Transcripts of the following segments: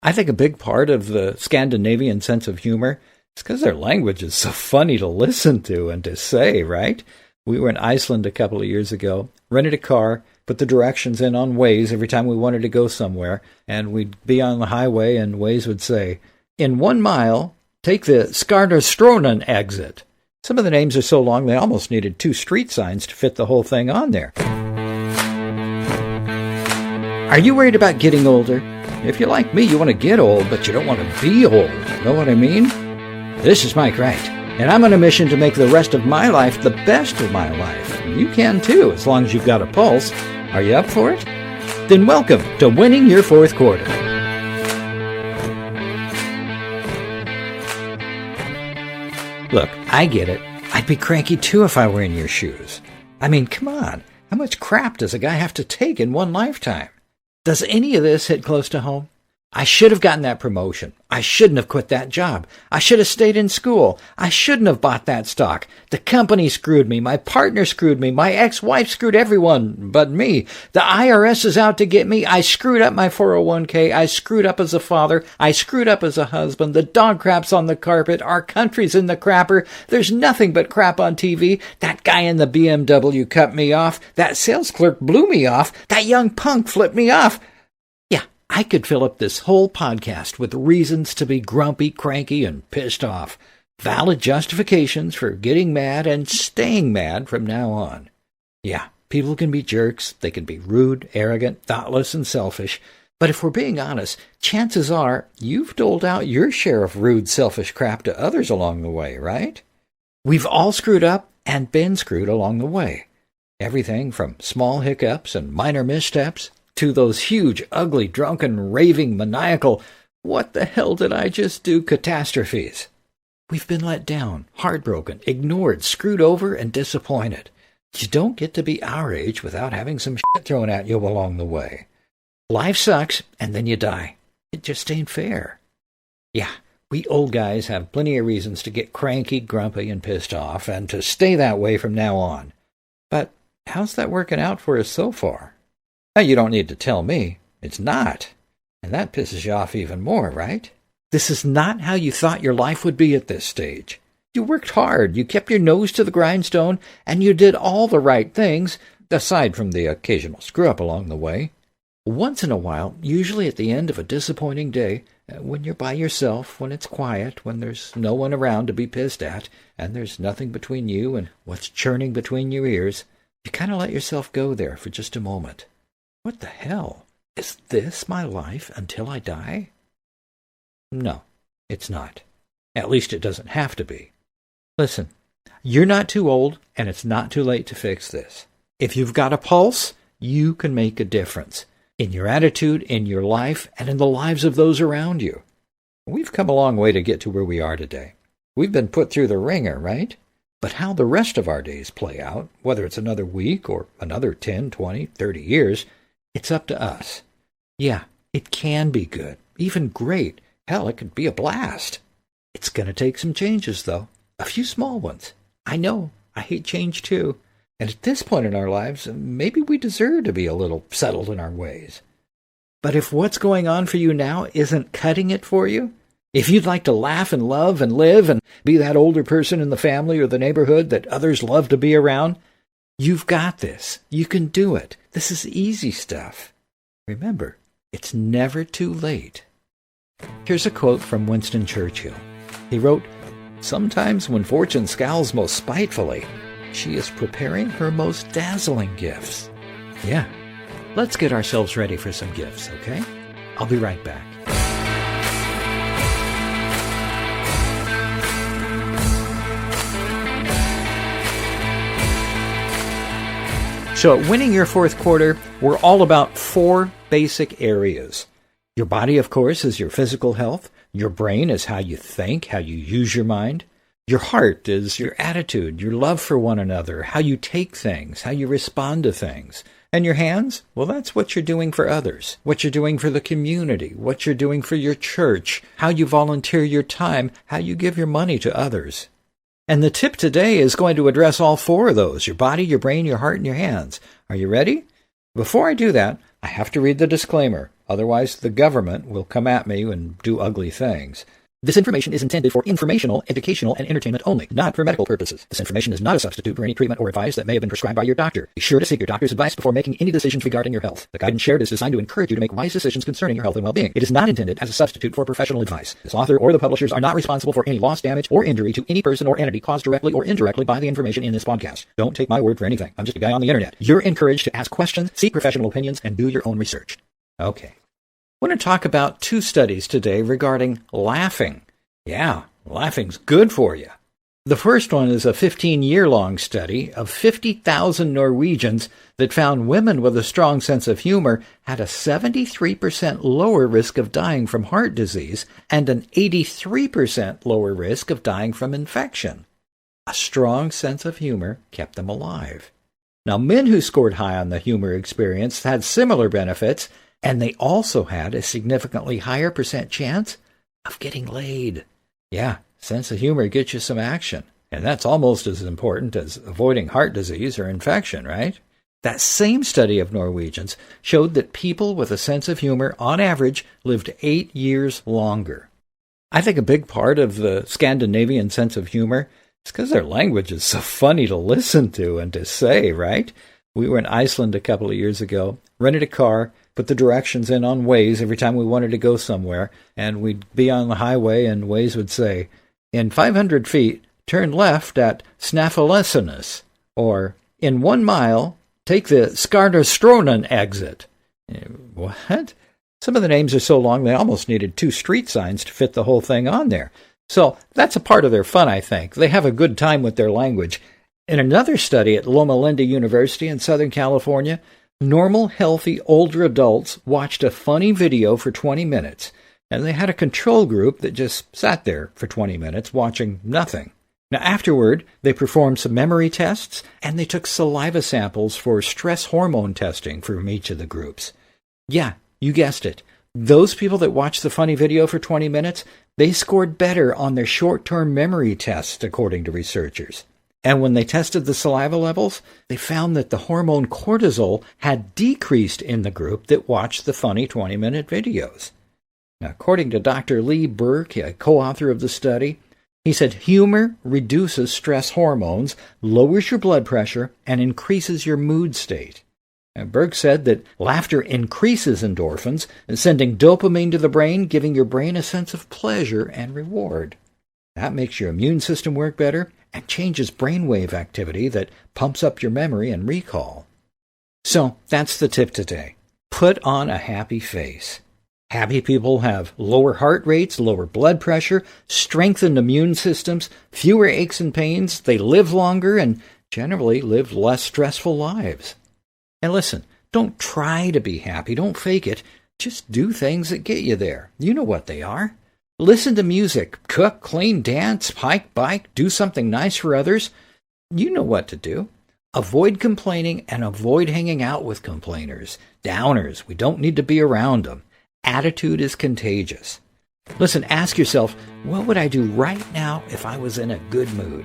I think a big part of the Scandinavian sense of humor is because their language is so funny to listen to and to say, right? We were in Iceland a couple of years ago, rented a car, put the directions in on Waze every time we wanted to go somewhere, and we'd be on the highway and Waze would say, in 1 mile, take the Skarnastronen exit. Some of the names are so long they almost needed 2 street signs to fit the whole thing on there. Are you worried about getting older? If you're like me, you want to get old, but you don't want to be old. Know what I mean? This is Mike Wright, and I'm on a mission to make the rest of my life the best of my life. You can too, as long as you've got a pulse. Are you up for it? Then welcome to Winning Your Fourth Quarter. Look, I get it. I'd be cranky too if I were in your shoes. I mean, come on. How much crap does a guy have to take in one lifetime? Does any of this hit close to home? I should have gotten that promotion. I shouldn't have quit that job. I should have stayed in school. I shouldn't have bought that stock. The company screwed me. My partner screwed me. My ex-wife screwed everyone but me. The IRS is out to get me. I screwed up my 401k. I screwed up as a father. I screwed up as a husband. The dog crap's on the carpet. Our country's in the crapper. There's nothing but crap on TV. That guy in the BMW cut me off. That sales clerk blew me off. That young punk flipped me off. I could fill up this whole podcast with reasons to be grumpy, cranky, and pissed off. Valid justifications for getting mad and staying mad from now on. Yeah, people can be jerks. They can be rude, arrogant, thoughtless, and selfish. But if we're being honest, chances are you've doled out your share of rude, selfish crap to others along the way, right? We've all screwed up and been screwed along the way. Everything from small hiccups and minor missteps to those huge, ugly, drunken, raving, maniacal, what the hell did I just do catastrophes. We've been let down, heartbroken, ignored, screwed over, and disappointed. You don't get to be our age without having some shit thrown at you along the way. Life sucks, and then you die. It just ain't fair. Yeah, we old guys have plenty of reasons to get cranky, grumpy, and pissed off, and to stay that way from now on. But how's that working out for us so far? Now, you don't need to tell me. It's not. And that pisses you off even more, right? This is not how you thought your life would be at this stage. You worked hard, you kept your nose to the grindstone, and you did all the right things, aside from the occasional screw-up along the way. Once in a while, usually at the end of a disappointing day, when you're by yourself, when it's quiet, when there's no one around to be pissed at, and there's nothing between you and what's churning between your ears, you kind of let yourself go there for just a moment. What the hell? Is this my life until I die? No, it's not. At least it doesn't have to be. Listen, you're not too old, and it's not too late to fix this. If you've got a pulse, you can make a difference in your attitude, in your life, and in the lives of those around you. We've come a long way to get to where we are today. We've been put through the ringer, right? But how the rest of our days play out, whether it's another week or another 10, 20, 30 years, it's up to us. Yeah, it can be good, even great. Hell, it could be a blast. It's going to take some changes, though. A few small ones. I know, I hate change too. And at this point in our lives, maybe we deserve to be a little settled in our ways. But if what's going on for you now isn't cutting it for you, if you'd like to laugh and love and live and be that older person in the family or the neighborhood that others love to be around, you've got this. You can do it. This is easy stuff. Remember, it's never too late. Here's a quote from Winston Churchill. He wrote, "Sometimes when fortune scowls most spitefully, she is preparing her most dazzling gifts." Yeah, let's get ourselves ready for some gifts, okay? I'll be right back. So at Winning Your Fourth Quarter, we're all about 4 basic areas. Your body, of course, is your physical health. Your brain is how you think, how you use your mind. Your heart is your attitude, your love for one another, how you take things, how you respond to things. And your hands? Well, that's what you're doing for others, what you're doing for the community, what you're doing for your church, how you volunteer your time, how you give your money to others. And the tip today is going to address all 4 of those, your body, your brain, your heart, and your hands. Are you ready? Before I do that, I have to read the disclaimer. Otherwise, the government will come at me and do ugly things. This information is intended for informational, educational, and entertainment only, not for medical purposes. This information is not a substitute for any treatment or advice that may have been prescribed by your doctor. Be sure to seek your doctor's advice before making any decisions regarding your health. The guidance shared is designed to encourage you to make wise decisions concerning your health and well-being. It is not intended as a substitute for professional advice. This author or the publishers are not responsible for any loss, damage, or injury to any person or entity caused directly or indirectly by the information in this podcast. Don't take my word for anything. I'm just a guy on the internet. You're encouraged to ask questions, seek professional opinions, and do your own research. Okay. I want to talk about 2 studies today regarding laughing. Yeah, laughing's good for you. The first one is a 15-year-long study of 50,000 Norwegians that found women with a strong sense of humor had a 73% lower risk of dying from heart disease and an 83% lower risk of dying from infection. A strong sense of humor kept them alive. Now, men who scored high on the humor experience had similar benefits, and they also had a significantly higher percent chance of getting laid. Yeah, sense of humor gets you some action. And that's almost as important as avoiding heart disease or infection, right? That same study of Norwegians showed that people with a sense of humor, on average, lived 8 years longer. I think a big part of the Scandinavian sense of humor is because their language is so funny to listen to and to say, right? We were in Iceland a couple of years ago, rented a car, put the directions in on Waze every time we wanted to go somewhere, and we'd be on the highway and Waze would say, in 500 feet, turn left at Snaffalessinus, or in 1 mile, take the Skardarstronen exit. What? Some of the names are so long they almost needed 2 street signs to fit the whole thing on there. So that's a part of their fun, I think. They have a good time with their language. In another study at Loma Linda University in Southern California, normal, healthy, older adults watched a funny video for 20 minutes, and they had a control group that just sat there for 20 minutes watching nothing. Now, afterward, they performed some memory tests, and they took saliva samples for stress hormone testing from each of the groups. Yeah, you guessed it. Those people that watched the funny video for 20 minutes, they scored better on their short-term memory tests, according to researchers. And when they tested the saliva levels, they found that the hormone cortisol had decreased in the group that watched the funny 20-minute videos. Now, according to Dr. Lee Burke, a co-author of the study, he said humor reduces stress hormones, lowers your blood pressure, and increases your mood state. And Burke said that laughter increases endorphins, sending dopamine to the brain, giving your brain a sense of pleasure and reward. That makes your immune system work better and changes brainwave activity that pumps up your memory and recall. So that's the tip today. Put on a happy face. Happy people have lower heart rates, lower blood pressure, strengthened immune systems, fewer aches and pains, they live longer, and generally live less stressful lives. And listen, don't try to be happy, don't fake it. Just do things that get you there. You know what they are. Listen to music, cook, clean, dance, hike, bike, do something nice for others. You know what to do. Avoid complaining and avoid hanging out with complainers, downers. We don't need to be around them. Attitude is contagious. Listen, ask yourself, what would I do right now if I was in a good mood?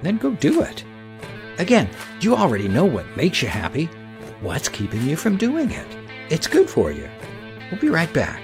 Then go do it. Again, you already know what makes you happy. What's keeping you from doing it? It's good for you. We'll be right back.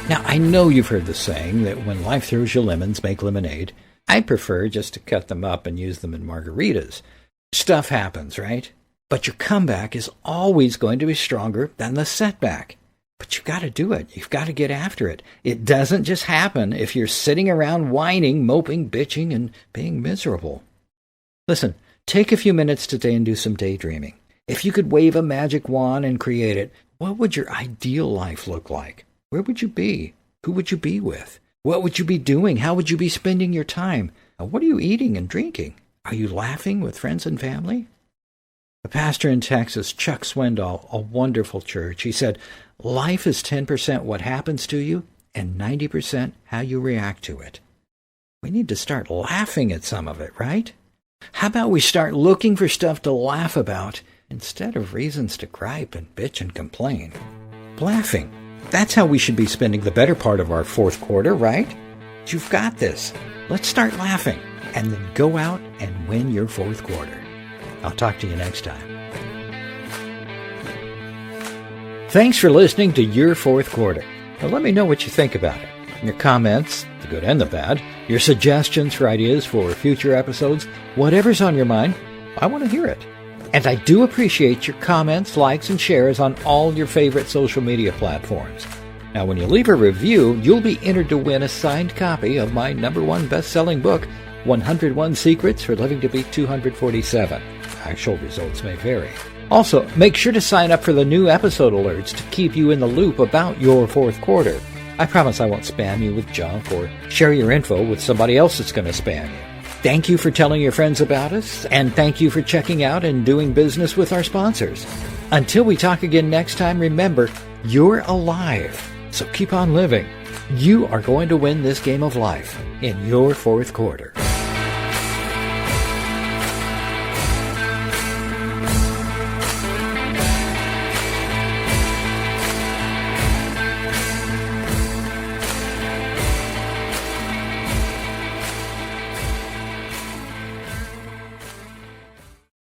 Now, I know you've heard the saying that when life throws you lemons, make lemonade. I prefer just to cut them up and use them in margaritas. Stuff happens, right? But your comeback is always going to be stronger than the setback. But you've got to do it. You've got to get after it. It doesn't just happen if you're sitting around whining, moping, bitching, and being miserable. Listen, take a few minutes today and do some daydreaming. If you could wave a magic wand and create it, what would your ideal life look like? Where would you be? Who would you be with? What would you be doing? How would you be spending your time? What are you eating and drinking? Are you laughing with friends and family? A pastor in Texas, Chuck Swindoll, a wonderful church, he said, life is 10% what happens to you and 90% how you react to it. We need to start laughing at some of it, right? How about we start looking for stuff to laugh about instead of reasons to gripe and bitch and complain? Laughing. That's how we should be spending the better part of our fourth quarter, right? You've got this. Let's start laughing and then go out and win your fourth quarter. I'll talk to you next time. Thanks for listening to Your Fourth Quarter. Now let me know what you think about it. Your comments, the good and the bad, your suggestions for ideas for future episodes, whatever's on your mind, I want to hear it. And I do appreciate your comments, likes, and shares on all your favorite social media platforms. Now, when you leave a review, you'll be entered to win a signed copy of my #1 best-selling book, 101 Secrets for Living to be 247. Actual results may vary. Also, make sure to sign up for the new episode alerts to keep you in the loop about your fourth quarter. I promise I won't spam you with junk or share your info with somebody else that's going to spam you. Thank you for telling your friends about us, and thank you for checking out and doing business with our sponsors. Until we talk again next time, remember, you're alive, so keep on living. You are going to win this game of life in your fourth quarter.